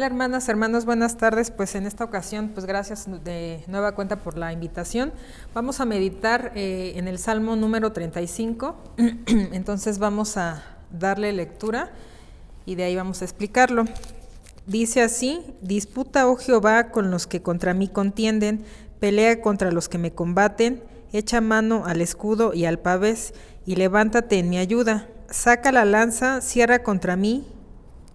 tal, hermanas, hermanos? Buenas tardes. Pues en esta ocasión, pues gracias de nueva cuenta por la invitación. Vamos a meditar en el Salmo número 35. Entonces vamos a darle lectura y de ahí vamos a explicarlo. Dice así: disputa, oh Jehová, con los que contra mí contienden, pelea contra los que me combaten, echa mano al escudo y al pavés, y levántate en mi ayuda. Saca la lanza, cierra contra mí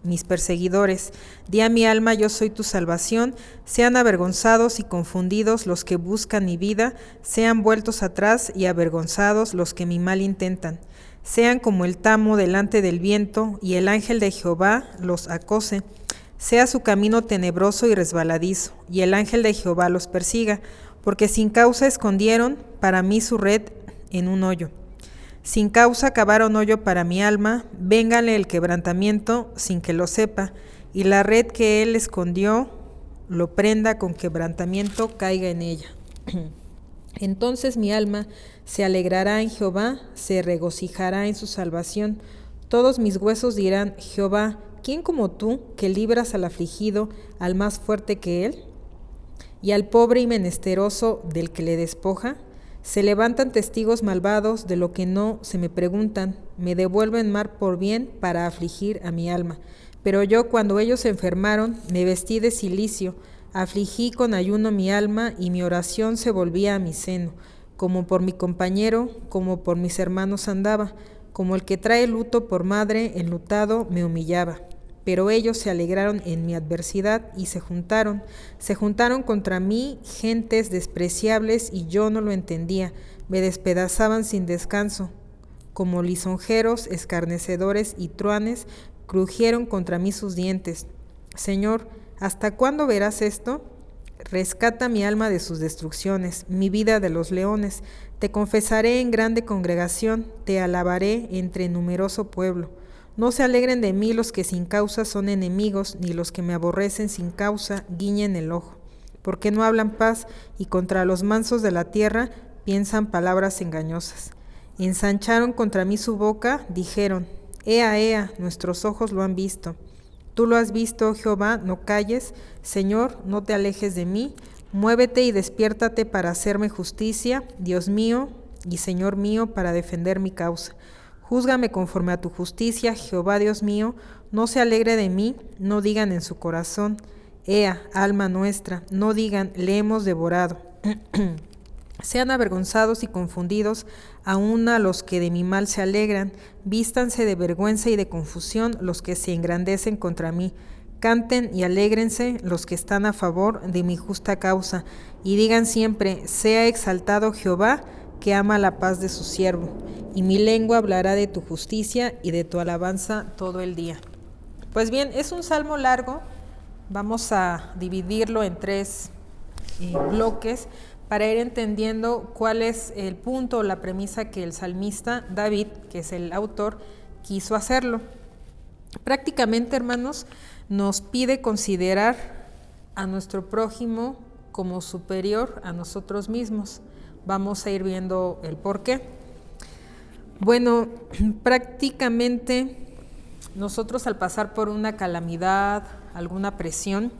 mis perseguidores. Di a mi alma, yo soy tu salvación. Sean avergonzados y confundidos los que buscan mi vida, sean vueltos atrás y avergonzados los que mi mal intentan. Sean como el tamo delante del viento, y el ángel de Jehová los acose. Sea su camino tenebroso y resbaladizo, y el ángel de Jehová los persiga, porque sin causa escondieron para mí su red en un hoyo. Sin causa cavaron hoyo para mi alma, véngale el quebrantamiento sin que lo sepa, y la red que él escondió lo prenda con quebrantamiento, caiga en ella. Entonces mi alma se alegrará en Jehová, se regocijará en su salvación. Todos mis huesos dirán: Jehová, ¿quién como tú, que libras al afligido, al más fuerte que él, y al pobre y menesteroso del que le despoja? Se levantan testigos malvados de lo que no se me preguntan, me devuelven mal por bien para afligir a mi alma. Pero yo, cuando ellos se enfermaron, me vestí de cilicio, afligí con ayuno mi alma, y mi oración se volvía a mi seno. Como por mi compañero, como por mis hermanos andaba, como el que trae luto por madre, enlutado me humillaba. Pero ellos se alegraron en mi adversidad y se juntaron contra mí gentes despreciables, y yo no lo entendía. Me despedazaban sin descanso. Como lisonjeros, escarnecedores y truanes, crujieron contra mí sus dientes. Señor, ¿hasta cuándo verás esto? Rescata mi alma de sus destrucciones, mi vida de los leones. Te confesaré en grande congregación, te alabaré entre numeroso pueblo. No se alegren de mí los que sin causa son enemigos, ni los que me aborrecen sin causa guiñen el ojo. Porque no hablan paz, y contra los mansos de la tierra piensan palabras engañosas. Ensancharon contra mí su boca, dijeron: Ea, ea, nuestros ojos lo han visto. Tú lo has visto, oh Jehová, no calles. Señor, no te alejes de mí. Muévete y despiértate para hacerme justicia, Dios mío y Señor mío, para defender mi causa. Júzgame conforme a tu justicia, Jehová Dios mío. No se alegre de mí, no digan en su corazón: Ea, alma nuestra, no digan: le hemos devorado. Sean avergonzados y confundidos aun a los que de mi mal se alegran. Vístanse de vergüenza y de confusión los que se engrandecen contra mí. Canten y alégrense los que están a favor de mi justa causa, y digan siempre: sea exaltado Jehová, que ama la paz de su siervo. Y mi lengua hablará de tu justicia y de tu alabanza todo el día. Pues bien, es un salmo largo. Vamos a dividirlo en tres bloques para ir entendiendo cuál es el punto o la premisa que el salmista David, que es el autor, quiso hacerlo. Prácticamente, hermanos, nos pide considerar a nuestro prójimo como superior a nosotros mismos. Vamos a ir viendo el por qué. Bueno, prácticamente nosotros, al pasar por una calamidad, alguna presión,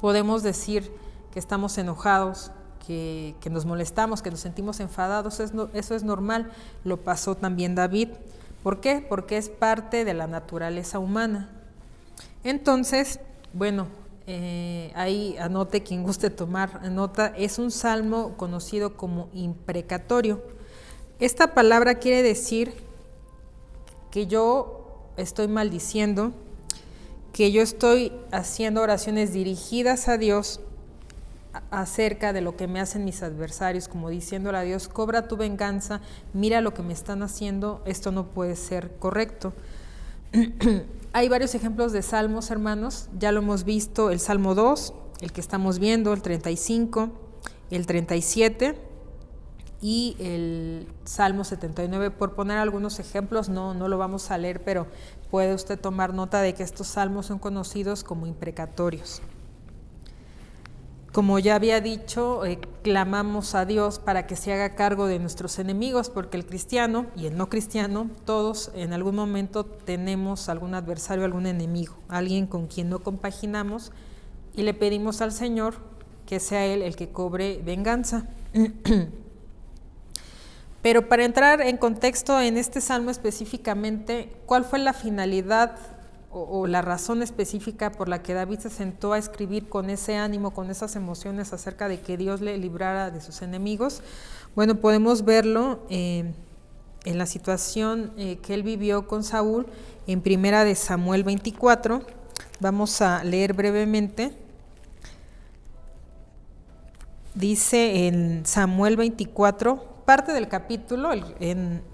podemos decir que estamos enojados, que nos molestamos, que nos sentimos enfadados. Eso es normal. Lo pasó también David. ¿Por qué? Porque es parte de la naturaleza humana. Entonces, bueno, ahí anote quien guste tomar nota. Es un salmo conocido como imprecatorio. Esta palabra quiere decir que yo estoy maldiciendo, que yo estoy haciendo oraciones dirigidas a Dios acerca de lo que me hacen mis adversarios, como diciéndole a Dios: cobra tu venganza, mira lo que me están haciendo, esto no puede ser correcto. Hay varios ejemplos de salmos, hermanos. Ya lo hemos visto: el Salmo 2, el que estamos viendo, el 35, el 37 y el Salmo 79, por poner algunos ejemplos. No lo vamos a leer, pero puede usted tomar nota de que estos salmos son conocidos como imprecatorios. como ya había dicho, clamamos a Dios para que se haga cargo de nuestros enemigos, porque el cristiano y el no cristiano, todos en algún momento tenemos algún adversario, algún enemigo, alguien con quien no compaginamos, y le pedimos al Señor que sea Él el que cobre venganza. Pero para entrar en contexto en este salmo específicamente, ¿cuál fue la finalidad o la razón específica por la que David se sentó a escribir con ese ánimo, con esas emociones acerca de que Dios le librara de sus enemigos? Bueno, podemos verlo en la situación que él vivió con Saúl en Primera de Samuel 24. Vamos a leer brevemente. Dice en Samuel 24, parte del capítulo,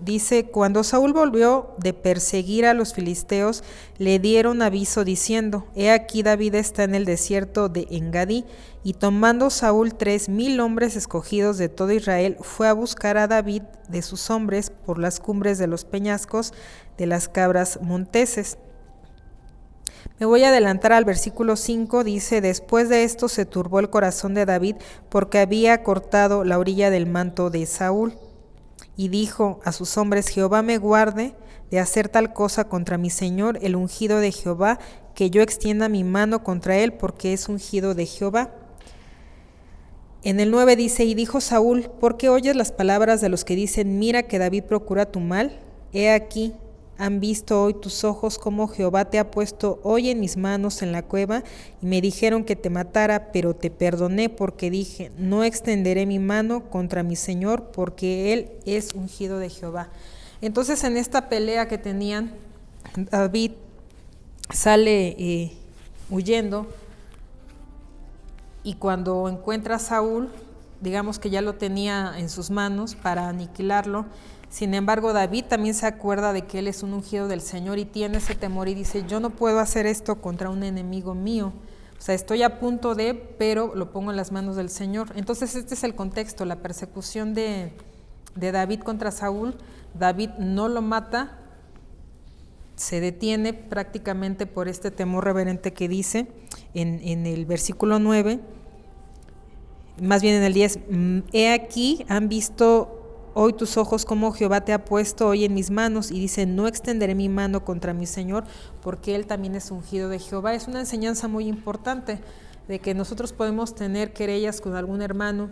dice: cuando Saúl volvió de perseguir a los filisteos, le dieron aviso diciendo: he aquí David está en el desierto de Engadí. Y tomando Saúl 3,000 hombres escogidos de todo Israel, fue a buscar a David de sus hombres por las cumbres de los peñascos de las cabras monteses. Me voy a adelantar al versículo 5, dice: después de esto se turbó el corazón de David porque había cortado la orilla del manto de Saúl. Y dijo a sus hombres: Jehová me guarde de hacer tal cosa contra mi señor, el ungido de Jehová, que yo extienda mi mano contra él, porque es ungido de Jehová. En el 9 dice: y dijo Saúl: ¿por qué oyes las palabras de los que dicen, mira que David procura tu mal? He aquí, han visto hoy tus ojos cómo Jehová te ha puesto hoy en mis manos en la cueva, y me dijeron que te matara, pero te perdoné, porque dije: no extenderé mi mano contra mi señor, porque él es ungido de Jehová. Entonces, en esta pelea que tenían, David sale huyendo, y cuando encuentra a Saúl, digamos que ya lo tenía en sus manos para aniquilarlo. Sin embargo, David también se acuerda de que él es un ungido del Señor y tiene ese temor y dice: yo no puedo hacer esto contra un enemigo mío. O sea, estoy a punto de, pero lo pongo en las manos del Señor. Entonces este es el contexto, la persecución de David contra Saúl. David no lo mata, se detiene prácticamente por este temor reverente que dice en el versículo 9, más bien en el 10, he aquí, han visto hoy tus ojos como Jehová te ha puesto hoy en mis manos, y dice: no extenderé mi mano contra mi Señor, porque él también es ungido de Jehová. Es una enseñanza muy importante de que nosotros podemos tener querellas con algún hermano,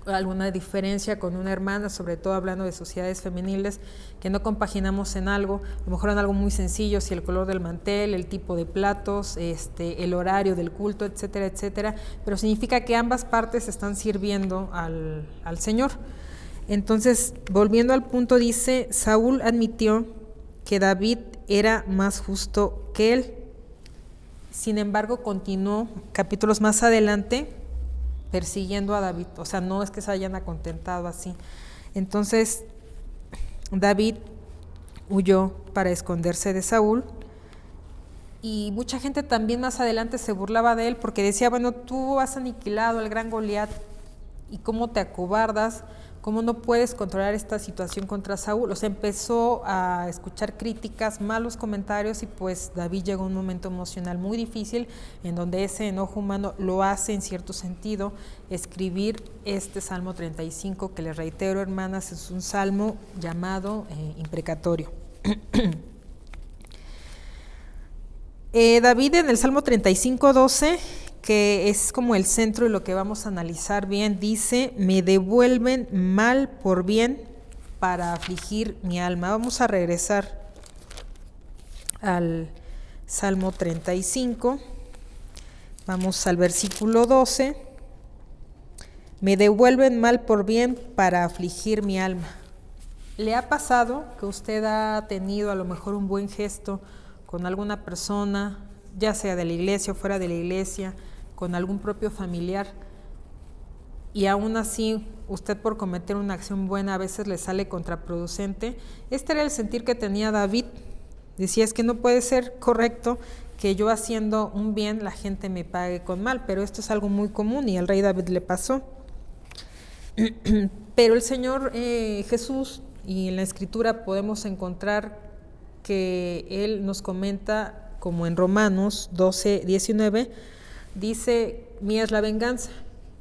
alguna diferencia con una hermana, sobre todo hablando de sociedades femeniles, que no compaginamos en algo, a lo mejor en algo muy sencillo, si el color del mantel, el tipo de platos, el horario del culto, etcétera, etcétera, pero significa que ambas partes están sirviendo al Señor. Entonces, volviendo al punto, dice: Saúl admitió que David era más justo que él. Sin embargo, continuó capítulos más adelante persiguiendo a David. O sea, no es que se hayan acontentado así. Entonces, David huyó para esconderse de Saúl, y mucha gente también más adelante se burlaba de él porque decía: bueno, tú has aniquilado al gran Goliat y cómo te acobardas, cómo no puedes controlar esta situación contra Saúl. O sea, empezó a escuchar críticas, malos comentarios, y pues David llegó a un momento emocional muy difícil en donde ese enojo humano lo hace, en cierto sentido, escribir este Salmo 35, que les reitero, hermanas, es un salmo llamado imprecatorio. David en el Salmo 35:12, que es como el centro y lo que vamos a analizar bien, dice: me devuelven mal por bien para afligir mi alma. Vamos a regresar al Salmo 35, vamos al versículo 12. Me devuelven mal por bien para afligir mi alma. ¿Le ha pasado que usted ha tenido a lo mejor un buen gesto con alguna persona, ya sea de la iglesia o fuera de la iglesia, con algún propio familiar, y aún así usted, por cometer una acción buena, a veces le sale contraproducente? Este era el sentir que tenía David. Decía: es que no puede ser correcto que yo, haciendo un bien, la gente me pague con mal, pero esto es algo muy común y al rey David le pasó. Pero el Señor Jesús, y en la Escritura podemos encontrar que Él nos comenta, como en Romanos 12:19, dice, mía es la venganza,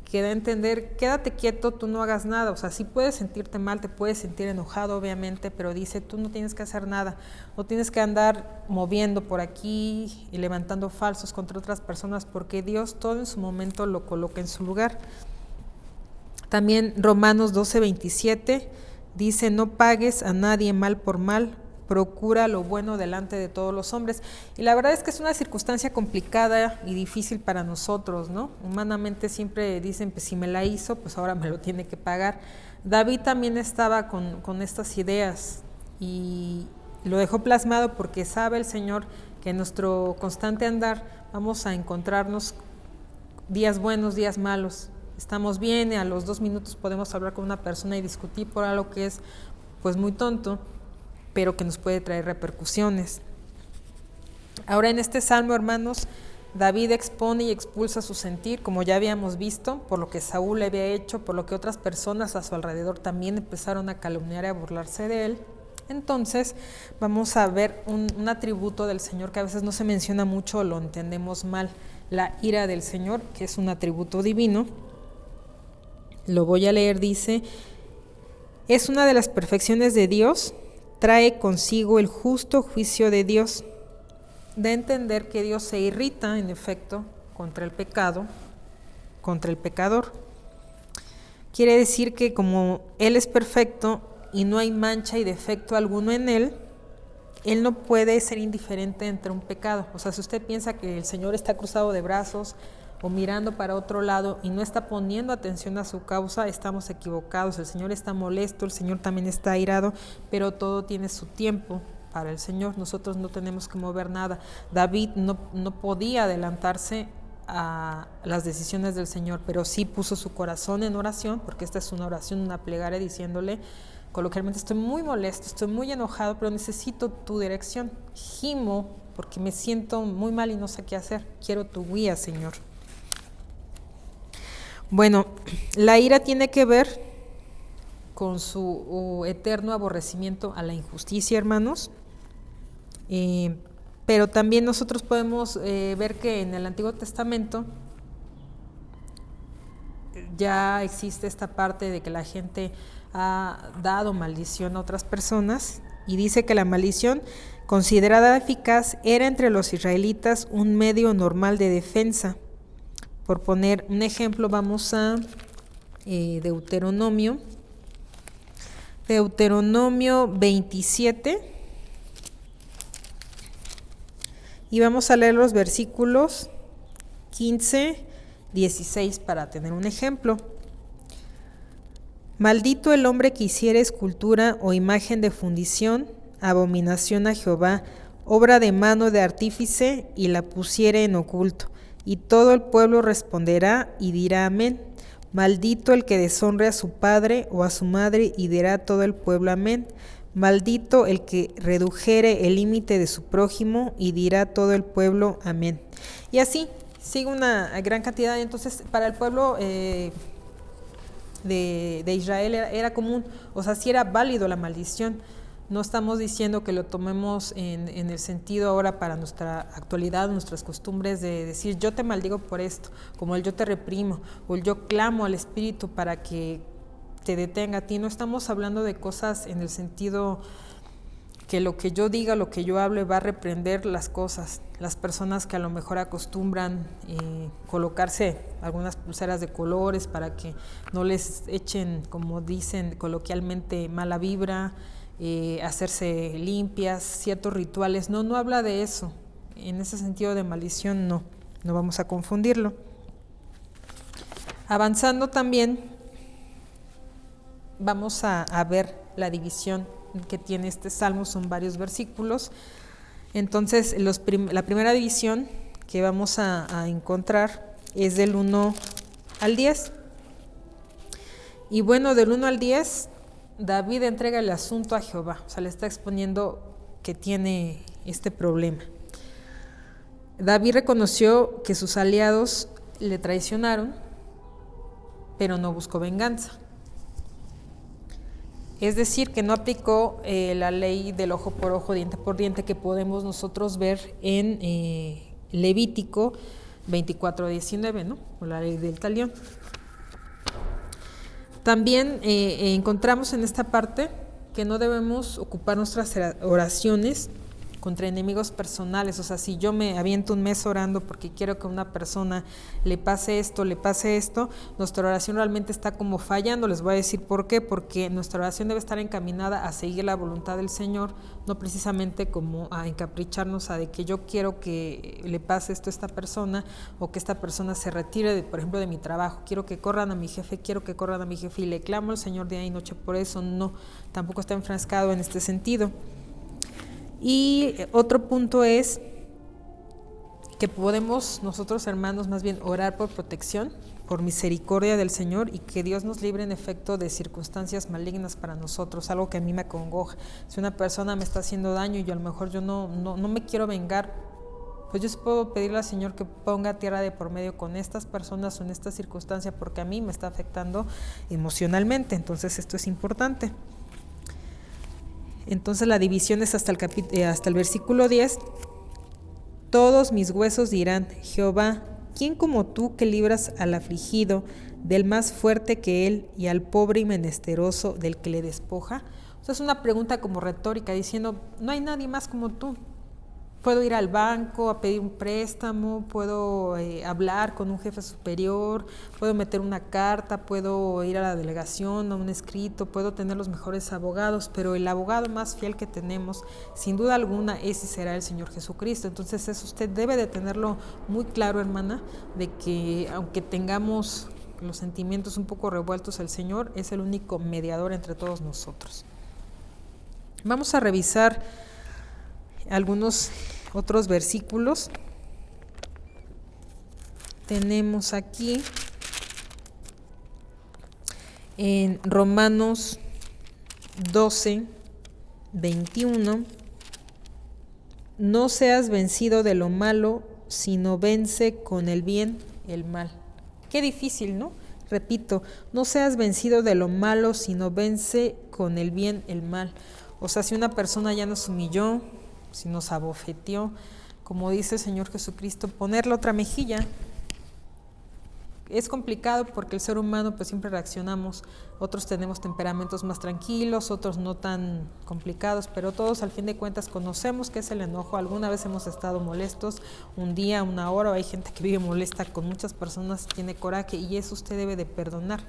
que da a entender, quédate quieto, tú no hagas nada. O sea, sí puedes sentirte mal, te puedes sentir enojado, obviamente, pero dice, tú no tienes que hacer nada, no tienes que andar moviendo por aquí y levantando falsos contra otras personas, porque Dios todo en su momento lo coloca en su lugar. También Romanos 12:27 dice, no pagues a nadie mal por mal, procura lo bueno delante de todos los hombres. Y la verdad es que es una circunstancia complicada y difícil para nosotros, ¿no? Humanamente siempre dicen, pues si me la hizo, pues ahora me lo tiene que pagar. David también estaba con estas ideas y lo dejó plasmado porque sabe el Señor que en nuestro constante andar vamos a encontrarnos días buenos, días malos. Estamos bien y a los 2 minutos podemos hablar con una persona y discutir por algo que es pues muy tonto, pero que nos puede traer repercusiones. Ahora en este salmo, hermanos, David expone y expulsa su sentir, como ya habíamos visto, por lo que Saúl le había hecho, por lo que otras personas a su alrededor también empezaron a calumniar y a burlarse de él. Entonces vamos a ver un atributo del Señor que a veces no se menciona mucho o lo entendemos mal, la ira del Señor, que es un atributo divino. Lo voy a leer, dice, es una de las perfecciones de Dios, trae consigo el justo juicio de Dios. Da a entender que Dios se irrita, en efecto, contra el pecado, contra el pecador. Quiere decir que como Él es perfecto y no hay mancha y defecto alguno en Él, Él no puede ser indiferente ante un pecado. O sea, si usted piensa que el Señor está cruzado de brazos o mirando para otro lado y no está poniendo atención a su causa, estamos equivocados. El Señor está molesto, el Señor también está airado, pero todo tiene su tiempo para el Señor. Nosotros no tenemos que mover nada. David no podía adelantarse a las decisiones del Señor, pero sí puso su corazón en oración, porque esta es una oración, una plegaria diciéndole, coloquialmente, estoy muy molesto, estoy muy enojado, pero necesito tu dirección. Gimo porque me siento muy mal y no sé qué hacer. Quiero tu guía, Señor. Bueno, la ira tiene que ver con su eterno aborrecimiento a la injusticia, hermanos. Pero también nosotros podemos ver que en el Antiguo Testamento ya existe esta parte de que la gente ha dado maldición a otras personas y dice que la maldición considerada eficaz era entre los israelitas un medio normal de defensa. Por poner un ejemplo, vamos a Deuteronomio 27 y vamos a leer los versículos 15, 16 para tener un ejemplo. Maldito el hombre que hiciere escultura o imagen de fundición, abominación a Jehová, obra de mano de artífice, y la pusiere en oculto. Y todo el pueblo responderá y dirá amén. Maldito el que deshonre a su padre o a su madre, y dirá todo el pueblo amén. Maldito el que redujere el límite de su prójimo, y dirá todo el pueblo amén. Y así sigue una gran cantidad. Entonces para el pueblo de Israel era común, o sea, sí era válido la maldición. No estamos diciendo que lo tomemos en el sentido ahora para nuestra actualidad, nuestras costumbres de decir yo te maldigo por esto, como el yo te reprimo, o el yo clamo al Espíritu para que te detenga a ti. No estamos hablando de cosas en el sentido que lo que yo diga, lo que yo hable va a reprender las cosas. Las personas que a lo mejor acostumbran colocarse algunas pulseras de colores para que no les echen, como dicen coloquialmente, mala vibra, hacerse limpias, ciertos rituales, no habla de eso. En ese sentido de maldición no vamos a confundirlo. Avanzando también vamos a ver la división que tiene este salmo, son varios versículos. Entonces la primera división que vamos a encontrar es del 1 al 10. Y bueno, del 1 al 10 David entrega el asunto a Jehová, o sea, le está exponiendo que tiene este problema. David reconoció que sus aliados le traicionaron, pero no buscó venganza. Es decir, que no aplicó la ley del ojo por ojo, diente por diente, que podemos nosotros ver en Levítico 24:19, ¿no? O la ley del talión. También encontramos en esta parte que no debemos ocupar nuestras oraciones contra enemigos personales. O sea, si yo me aviento un mes orando porque quiero que a una persona le pase esto, nuestra oración realmente está como fallando. Les voy a decir por qué, porque nuestra oración debe estar encaminada a seguir la voluntad del Señor, no precisamente como a encapricharnos a de que yo quiero que le pase esto a esta persona o que esta persona se retire, por ejemplo, de mi trabajo. Quiero que corran a mi jefe y le clamo al Señor día y noche por eso. No, tampoco está enfrascado en este sentido. Y otro punto es que podemos nosotros, hermanos, más bien orar por protección, por misericordia del Señor, y que Dios nos libre en efecto de circunstancias malignas para nosotros, algo que a mí me acongoja. Si una persona me está haciendo daño y yo a lo mejor yo no me quiero vengar, pues yo puedo pedirle al Señor que ponga tierra de por medio con estas personas o en esta circunstancia, porque a mí me está afectando emocionalmente. Entonces esto es importante. Entonces la división es hasta el versículo 10. Todos mis huesos dirán: Jehová, ¿quién como tú que libras al afligido del más fuerte que él y al pobre y menesteroso del que le despoja? O sea, es una pregunta como retórica diciendo: no hay nadie más como tú. Puedo ir al banco a pedir un préstamo, puedo hablar con un jefe superior, puedo meter una carta, puedo ir a la delegación, a un escrito, puedo tener los mejores abogados, pero el abogado más fiel que tenemos, sin duda alguna, ese será el Señor Jesucristo. Entonces eso usted debe de tenerlo muy claro, hermana, de que aunque tengamos los sentimientos un poco revueltos, el Señor es el único mediador entre todos nosotros. Vamos a revisar algunos otros versículos. Tenemos aquí en Romanos 12:21: no seas vencido de lo malo, sino vence con el bien el mal. Qué difícil, ¿no? Repito, no seas vencido de lo malo, sino vence con el bien el mal. O sea, si una persona ya nos humilló, si nos abofeteó, como dice el Señor Jesucristo, ponerle otra mejilla. Es complicado porque el ser humano pues siempre reaccionamos. Otros tenemos temperamentos más tranquilos, otros no tan complicados, pero todos al fin de cuentas conocemos qué es el enojo. Alguna vez hemos estado molestos, un día, una hora, o hay gente que vive molesta con muchas personas, tiene coraje, y eso usted debe de perdonar,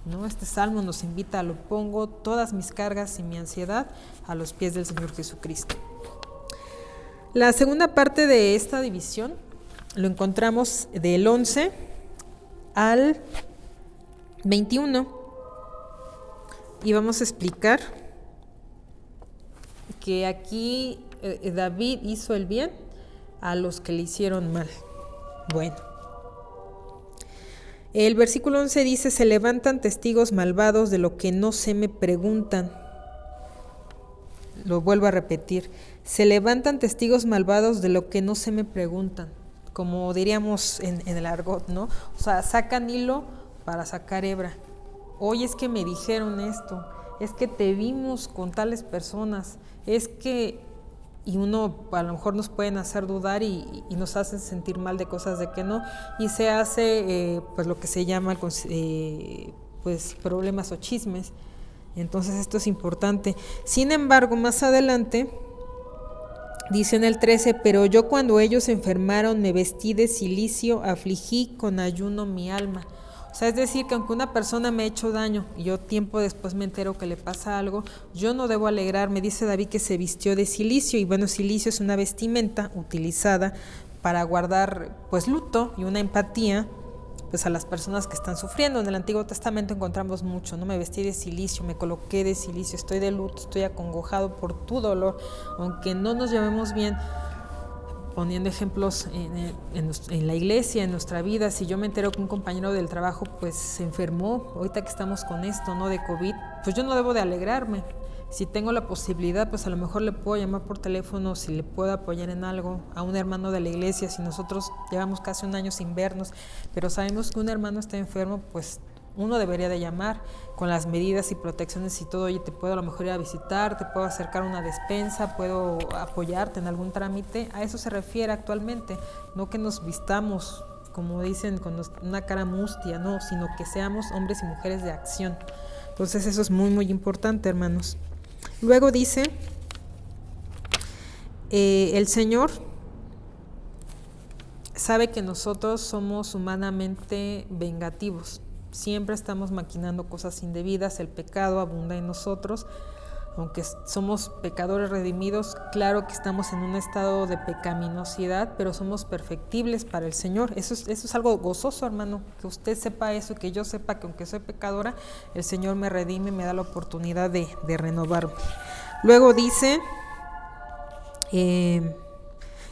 ¿no? Este salmo nos invita a: lo pongo todas mis cargas y mi ansiedad a los pies del Señor Jesucristo. La segunda parte de esta división lo encontramos del 11 al 21 y vamos a explicar que aquí David hizo el bien a los que le hicieron mal. Bueno, el versículo 11 dice: se levantan testigos malvados de lo que no se me preguntan. Lo vuelvo a repetir: se levantan testigos malvados de lo que no se me preguntan, como diríamos en el argot, ¿no? O sea, sacan hilo para sacar hebra. Oye, es que me dijeron esto, es que te vimos con tales personas, es que... Y uno a lo mejor nos pueden hacer dudar y nos hacen sentir mal de cosas de que no, y se hace pues lo que se llama pues problemas o chismes. Entonces esto es importante. Sin embargo, más adelante dice en el 13: pero yo cuando ellos se enfermaron me vestí de cilicio, afligí con ayuno mi alma. O sea, es decir, que aunque una persona me ha hecho daño y yo tiempo después me entero que le pasa algo, yo no debo alegrarme. Dice David que se vistió de cilicio, y bueno, cilicio es una vestimenta utilizada para guardar pues luto y una empatía pues a las personas que están sufriendo. En el Antiguo Testamento encontramos mucho, ¿no? Me vestí de cilicio, me coloqué de cilicio, estoy de luto, estoy acongojado por tu dolor. Aunque no nos llevemos bien, poniendo ejemplos en la iglesia, en nuestra vida, si yo me entero que un compañero del trabajo pues se enfermó, ahorita que estamos con esto, ¿no?, de COVID, pues yo no debo de alegrarme. Si tengo la posibilidad, pues a lo mejor le puedo llamar por teléfono, si le puedo apoyar en algo a un hermano de la iglesia. Si nosotros llevamos casi un año sin vernos, pero sabemos que un hermano está enfermo, pues uno debería de llamar con las medidas y protecciones y todo. Oye, te puedo a lo mejor ir a visitar, te puedo acercar una despensa, puedo apoyarte en algún trámite. A eso se refiere actualmente, no que nos vistamos como dicen, con una cara mustia, no, sino que seamos hombres y mujeres de acción. Entonces eso es muy, muy importante, hermanos. Luego dice, el Señor sabe que nosotros somos humanamente vengativos. Siempre estamos maquinando cosas indebidas, el pecado abunda en nosotros. Aunque somos pecadores redimidos, claro que estamos en un estado de pecaminosidad, pero somos perfectibles para el Señor. Eso es algo gozoso, hermano, que usted sepa eso, que yo sepa que aunque soy pecadora, el Señor me redime, me da la oportunidad de renovarme. Luego dice, Él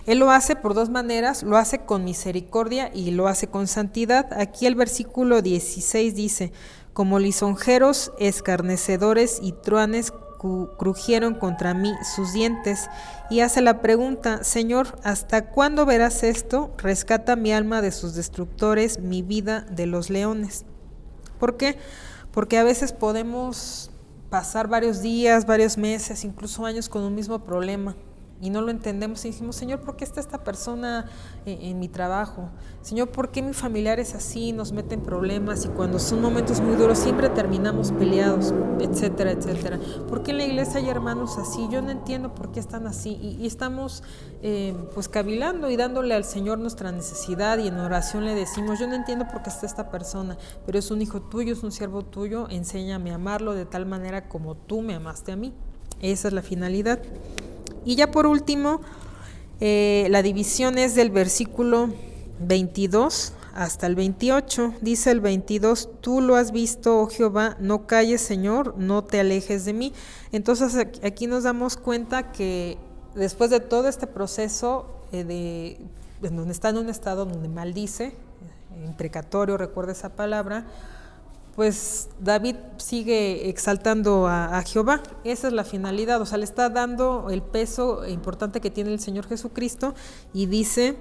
lo hace por dos maneras, lo hace con misericordia y lo hace con santidad. Aquí el versículo 16 dice, como lisonjeros, escarnecedores y truanes crujieron contra mí sus dientes, y hace la pregunta, Señor, ¿hasta cuándo verás esto? Rescata mi alma de sus destructores, mi vida de los leones. ¿Por qué? Porque a veces podemos pasar varios días, varios meses, incluso años con un mismo problema y no lo entendemos y decimos, Señor, ¿por qué está esta persona en mi trabajo? Señor, ¿por qué mi familiar es así? Nos meten problemas y cuando son momentos muy duros siempre terminamos peleados, etcétera, etcétera. ¿Por qué en la iglesia hay hermanos así? Yo no entiendo por qué están así y estamos pues cavilando y dándole al Señor nuestra necesidad y en oración le decimos, yo no entiendo por qué está esta persona, pero es un hijo tuyo, es un siervo tuyo, enséñame a amarlo de tal manera como tú me amaste a mí. Esa es la finalidad. Y ya por último, la división es del versículo 22 hasta el 28. Dice el 22, tú lo has visto, oh Jehová, no calles, Señor, no te alejes de mí. Entonces aquí nos damos cuenta que después de todo este proceso, en donde está en un estado donde maldice, imprecatorio, recuerda esa palabra, pues David sigue exaltando a Jehová. Esa es la finalidad, o sea, le está dando el peso importante que tiene el Señor Jesucristo y dice,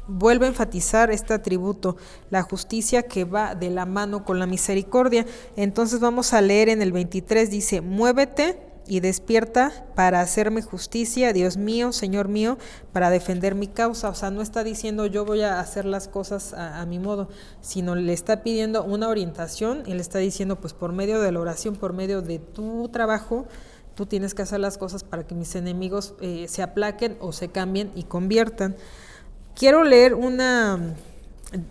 vuelve a enfatizar este atributo, la justicia que va de la mano con la misericordia. Entonces vamos a leer en el 23, dice, muévete y despierta para hacerme justicia, Dios mío, Señor mío, para defender mi causa. O sea, no está diciendo yo voy a hacer las cosas a mi modo, sino le está pidiendo una orientación y le está diciendo pues por medio de la oración, por medio de tu trabajo, tú tienes que hacer las cosas para que mis enemigos se aplaquen o se cambien y conviertan. Quiero leer una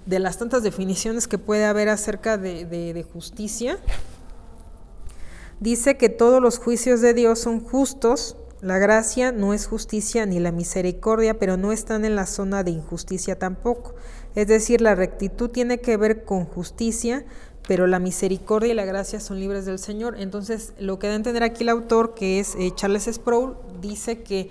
de las tantas definiciones que puede haber acerca de justicia. Dice que todos los juicios de Dios son justos, la gracia no es justicia ni la misericordia, pero no están en la zona de injusticia tampoco. Es decir, la rectitud tiene que ver con justicia, pero la misericordia y la gracia son libres del Señor. Entonces, lo que da a entender aquí el autor, que es Charles Sproul, dice que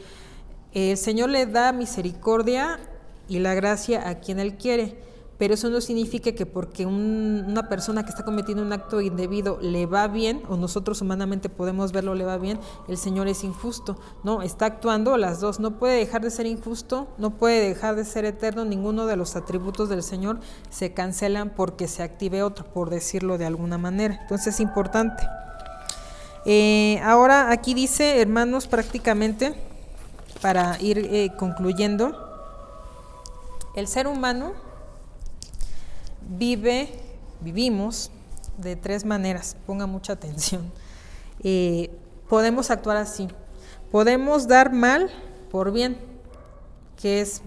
el Señor le da misericordia y la gracia a quien Él quiere. Pero eso no significa que porque una persona que está cometiendo un acto indebido le va bien, o nosotros humanamente podemos verlo le va bien, el Señor es injusto. No, está actuando las dos. No puede dejar de ser injusto, no puede dejar de ser eterno. Ninguno de los atributos del Señor se cancelan porque se active otro, por decirlo de alguna manera. Entonces es importante. Ahora aquí dice, hermanos, prácticamente, para ir concluyendo, el ser humano vivimos de tres maneras, ponga mucha atención. Podemos actuar así, podemos dar mal por bien, que es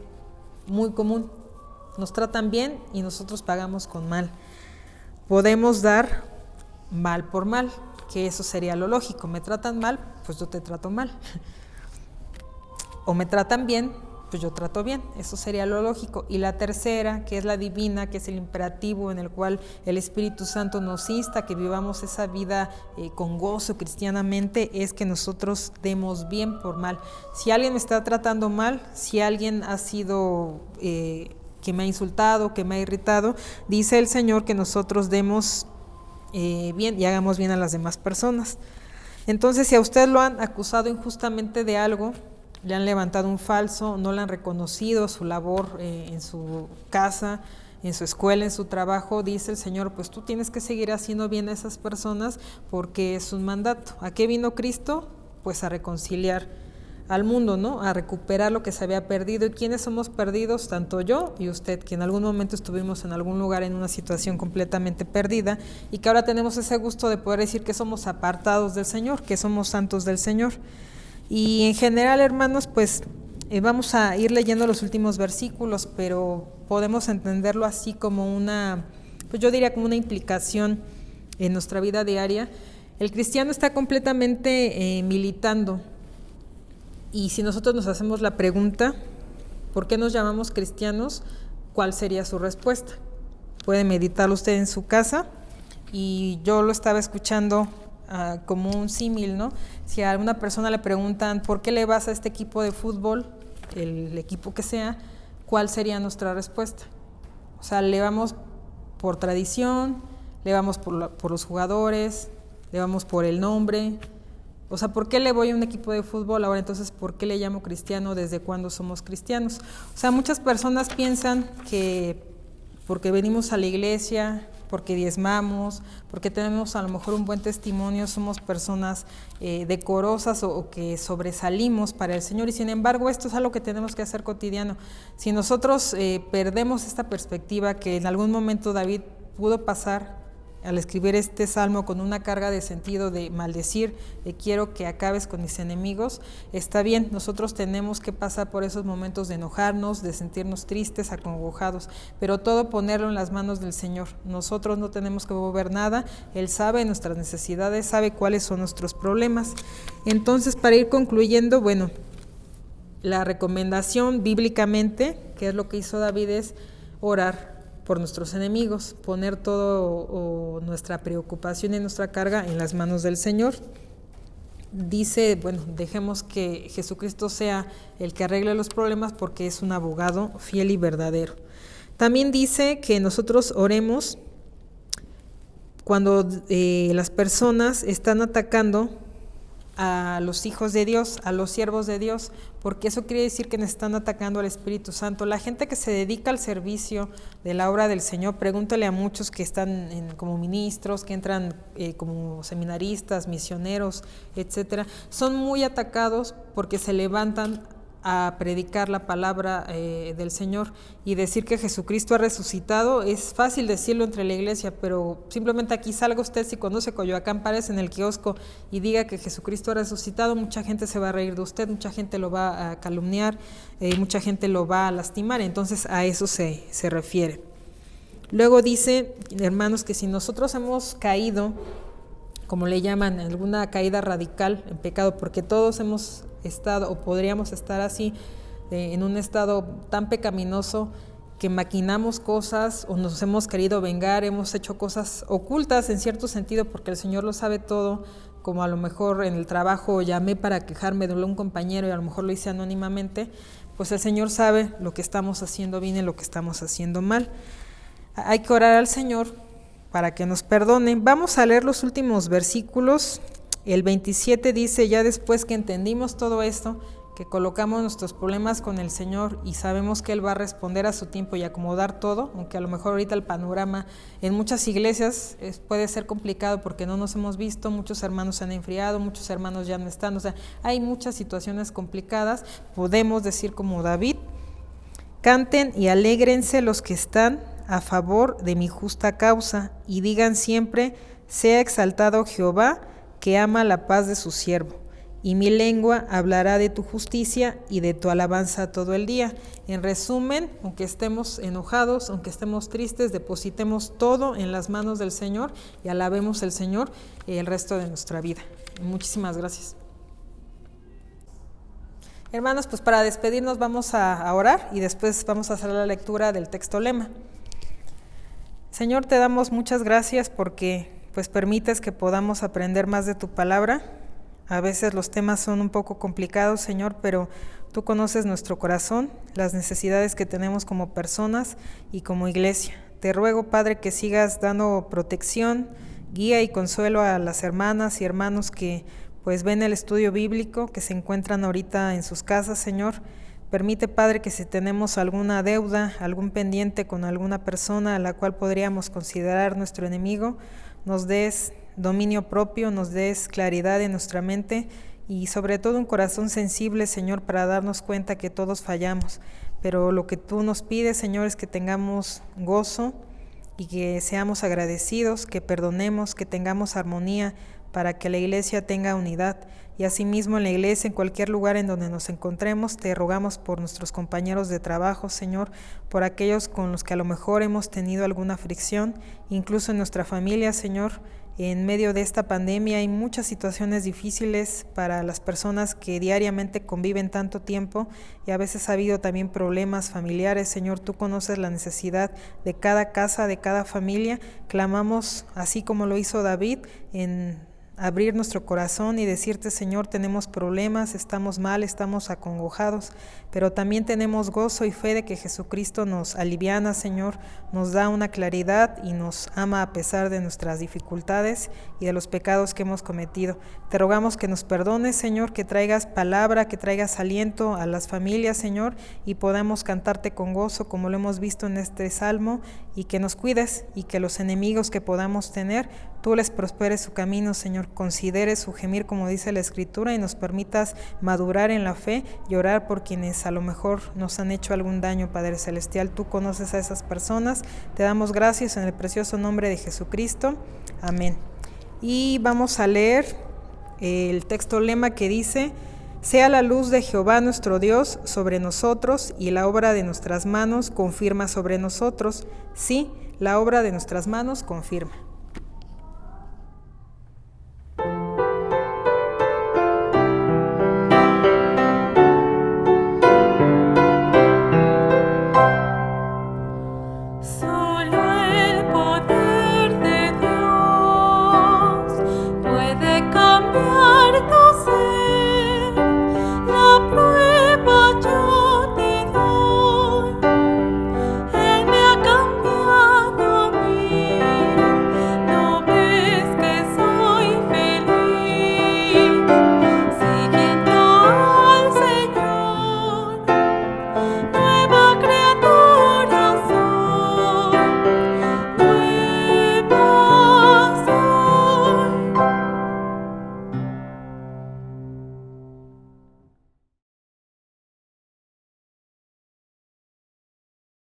muy común, nos tratan bien y nosotros pagamos con mal. Podemos dar mal por mal, que eso sería lo lógico, me tratan mal, pues yo te trato mal, o me tratan bien, pues yo trato bien, eso sería lo lógico. Y la tercera, que es la divina, que es el imperativo en el cual el Espíritu Santo nos insta a que vivamos esa vida con gozo cristianamente, es que nosotros demos bien por mal. Si alguien me está tratando mal, si alguien ha sido que me ha insultado, que me ha irritado, dice el Señor que nosotros demos bien y hagamos bien a las demás personas. Entonces, si a usted lo han acusado injustamente de algo, le han levantado un falso, no le han reconocido su labor en su casa, en su escuela, en su trabajo, dice el Señor, pues tú tienes que seguir haciendo bien a esas personas porque es un mandato. ¿A qué vino Cristo? Pues a reconciliar al mundo, ¿no? A recuperar lo que se había perdido. ¿Y quiénes somos perdidos? Tanto yo y usted, que en algún momento estuvimos en algún lugar en una situación completamente perdida y que ahora tenemos ese gusto de poder decir que somos apartados del Señor, que somos santos del Señor. Y en general, hermanos, pues vamos a ir leyendo los últimos versículos, pero podemos entenderlo así como una, pues yo diría como una implicación en nuestra vida diaria. El cristiano está completamente militando. Y si nosotros nos hacemos la pregunta, ¿por qué nos llamamos cristianos? ¿Cuál sería su respuesta? Puede meditarlo usted en su casa, y yo lo estaba escuchando como un símil, ¿no? Si a alguna persona le preguntan, ¿por qué le vas a este equipo de fútbol? El equipo que sea, ¿cuál sería nuestra respuesta? O sea, le vamos por tradición, le vamos por los jugadores, le vamos por el nombre. O sea, ¿por qué le voy a un equipo de fútbol? Ahora entonces, ¿por qué le llamo cristiano? ¿Desde cuándo somos cristianos? O sea, muchas personas piensan que porque venimos a la iglesia, porque diezmamos, porque tenemos a lo mejor un buen testimonio, somos personas decorosas o que sobresalimos para el Señor. Y sin embargo, esto es algo que tenemos que hacer cotidiano. Si nosotros perdemos esta perspectiva, que en algún momento David pudo pasar al escribir este salmo con una carga de sentido de maldecir, de quiero que acabes con mis enemigos, está bien, nosotros tenemos que pasar por esos momentos de enojarnos, de sentirnos tristes, acongojados, pero todo ponerlo en las manos del Señor. Nosotros no tenemos que mover nada, Él sabe nuestras necesidades, sabe cuáles son nuestros problemas. Entonces, para ir concluyendo, bueno, la recomendación bíblicamente, que es lo que hizo David, es orar por nuestros enemigos, poner todo nuestra preocupación y nuestra carga en las manos del Señor. Dice, bueno, dejemos que Jesucristo sea el que arregle los problemas porque es un abogado fiel y verdadero. También dice que nosotros oremos cuando las personas están atacando a los hijos de Dios, a los siervos de Dios, porque eso quiere decir que nos están atacando al Espíritu Santo. La gente que se dedica al servicio de la obra del Señor, pregúntale a muchos que están como ministros, que entran como seminaristas, misioneros, etcétera, son muy atacados porque se levantan a predicar la palabra del Señor y decir que Jesucristo ha resucitado. Es fácil decirlo entre la iglesia, pero simplemente aquí salga usted, si conoce Coyoacán, párese en el kiosco y diga que Jesucristo ha resucitado, mucha gente se va a reír de usted, mucha gente lo va a calumniar, mucha gente lo va a lastimar. Entonces a eso se refiere. Luego dice, hermanos, que si nosotros hemos caído, como le llaman, alguna caída radical en pecado, porque todos hemos estado o podríamos estar así, en un estado tan pecaminoso que maquinamos cosas o nos hemos querido vengar, hemos hecho cosas ocultas en cierto sentido porque el Señor lo sabe todo, como a lo mejor en el trabajo llamé para quejarme de un compañero y a lo mejor lo hice anónimamente, pues el Señor sabe lo que estamos haciendo bien y lo que estamos haciendo mal. Hay que orar al Señor para que nos perdone. Vamos a leer los últimos versículos. El 27 dice, ya después que entendimos todo esto, que colocamos nuestros problemas con el Señor y sabemos que Él va a responder a su tiempo y acomodar todo, aunque a lo mejor ahorita el panorama en muchas iglesias puede ser complicado porque no nos hemos visto, muchos hermanos se han enfriado, muchos hermanos ya no están, o sea, hay muchas situaciones complicadas. Podemos decir como David, canten y alégrense los que están a favor de mi justa causa y digan siempre, sea exaltado Jehová, que ama la paz de su siervo, y mi lengua hablará de tu justicia y de tu alabanza todo el día. En resumen, aunque estemos enojados, aunque estemos tristes, depositemos todo en las manos del Señor y alabemos al Señor el resto de nuestra vida. Muchísimas gracias. Hermanos, pues para despedirnos vamos a orar y después vamos a hacer la lectura del texto lema. Señor, te damos muchas gracias porque pues permites que podamos aprender más de tu palabra. A veces los temas son un poco complicados, Señor, pero tú conoces nuestro corazón, las necesidades que tenemos como personas y como iglesia. Te ruego, Padre, que sigas dando protección, guía y consuelo a las hermanas y hermanos que pues ven el estudio bíblico, que se encuentran ahorita en sus casas, Señor. Permite, Padre, que si tenemos alguna deuda, algún pendiente con alguna persona a la cual podríamos considerar nuestro enemigo, nos des dominio propio, nos des claridad en nuestra mente y sobre todo un corazón sensible, Señor, para darnos cuenta que todos fallamos. Pero lo que tú nos pides, Señor, es que tengamos gozo y que seamos agradecidos, que perdonemos, que tengamos armonía para que la iglesia tenga unidad. Y asimismo en la iglesia, en cualquier lugar en donde nos encontremos, te rogamos por nuestros compañeros de trabajo, Señor, por aquellos con los que a lo mejor hemos tenido alguna fricción, incluso en nuestra familia, Señor. En medio de esta pandemia hay muchas situaciones difíciles para las personas que diariamente conviven tanto tiempo y a veces ha habido también problemas familiares. Señor, tú conoces la necesidad de cada casa, de cada familia. Clamamos, así como lo hizo David, en abrir nuestro corazón y decirte, Señor, tenemos problemas, estamos mal, estamos acongojados, pero también tenemos gozo y fe de que Jesucristo nos aliviana, Señor, nos da una claridad y nos ama a pesar de nuestras dificultades y de los pecados que hemos cometido. Te rogamos que nos perdones, Señor, que traigas palabra, que traigas aliento a las familias, Señor, y podamos cantarte con gozo como lo hemos visto en este salmo, y que nos cuides y que los enemigos que podamos tener, tú les prosperes su camino, Señor, consideres su gemir como dice la Escritura y nos permitas madurar en la fe y orar por quienes a lo mejor nos han hecho algún daño, Padre Celestial. Tú conoces a esas personas. Te damos gracias en el precioso nombre de Jesucristo. Amén. Y vamos a leer el texto lema que dice: sea la luz de Jehová nuestro Dios sobre nosotros y la obra de nuestras manos confirma sobre nosotros. Sí, la obra de nuestras manos confirma. So